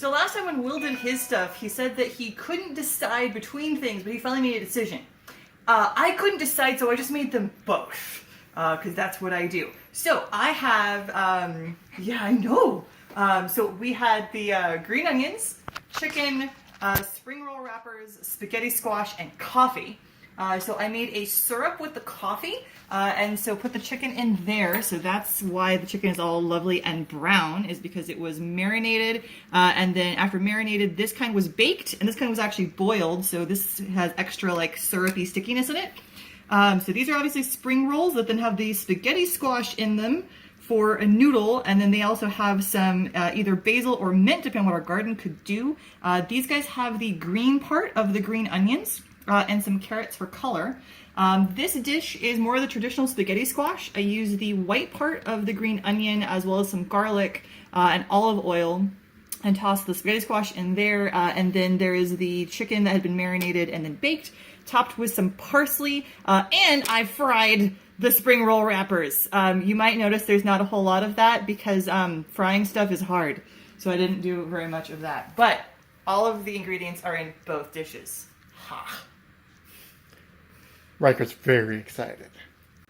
So last time when Will did his stuff, he said that he couldn't decide between things, but he finally made a decision. I couldn't decide, so I just made them both, because that's what I do. So I have, yeah, I know. So we had the green onions, chicken, spring roll wrappers, spaghetti squash, and coffee. So I made a syrup with the coffee, and so put the chicken in there. So that's why the chicken is all lovely and brown, is because it was marinated. And then after marinated, this kind was baked, and this kind was actually boiled. So this has extra like syrupy stickiness in it. So these are obviously spring rolls that then have the spaghetti squash in them for a noodle, and then they also have some either basil or mint, depending on what our garden could do. These guys have the green part of the green onions. And some carrots for color. This dish is more of the traditional spaghetti squash. I use the white part of the green onion as well as some garlic and olive oil, and toss the spaghetti squash in there. And then there is the chicken that had been marinated and then baked, topped with some parsley. And I fried the spring roll wrappers. You might notice there's not a whole lot of that because frying stuff is hard. So I didn't do very much of that. But all of the ingredients are in both dishes. Ha! Riker's very excited.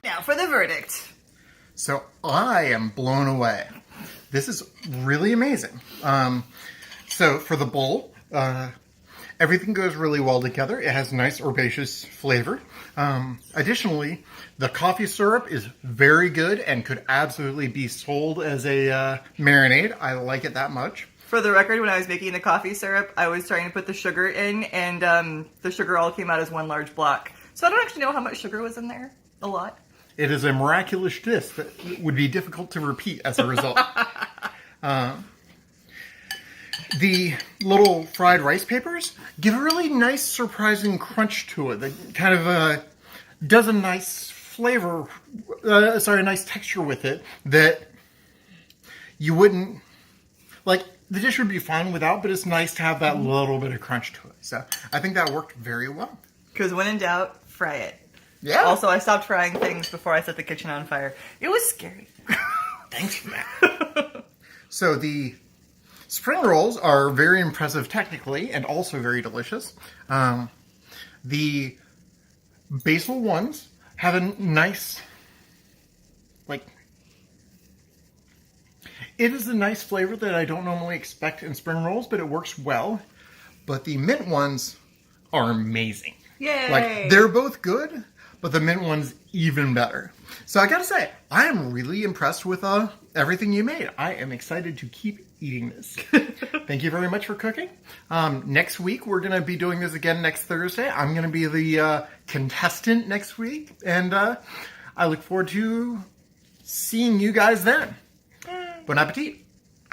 Now for the verdict. So I am blown away. This is really amazing. So for the bowl, everything goes really well together. It has nice herbaceous flavor. Additionally, the coffee syrup is very good and could absolutely be sold as a marinade. I like it that much. For the record, when I was making the coffee syrup, I was trying to put the sugar in, and the sugar all came out as one large block. So I don't actually know how much sugar was in there. A lot. It is a miraculous dish that would be difficult to repeat as a result. The little fried rice papers give a really nice, surprising crunch to it. That kind of does a nice flavor, a nice texture with it that you wouldn't, like, the dish would be fine without, but it's nice to have that little bit of crunch to it. So I think that worked very well. Because when in doubt, fry it. Yeah. Also, I stopped frying things before I set the kitchen on fire. It was scary. Thanks for that. So the spring rolls are very impressive technically and also very delicious. The basil ones have a nice, like, it is a nice flavor that I don't normally expect in spring rolls, but it works well. But the mint ones are amazing. Yay! Like, they're both good, but the mint one's even better. So I gotta say, I am really impressed with everything you made. I am excited to keep eating this. Thank you very much for cooking. Next week, we're gonna be doing this again next Thursday. I'm gonna be the contestant next week, and I look forward to seeing you guys then. Bon appetit!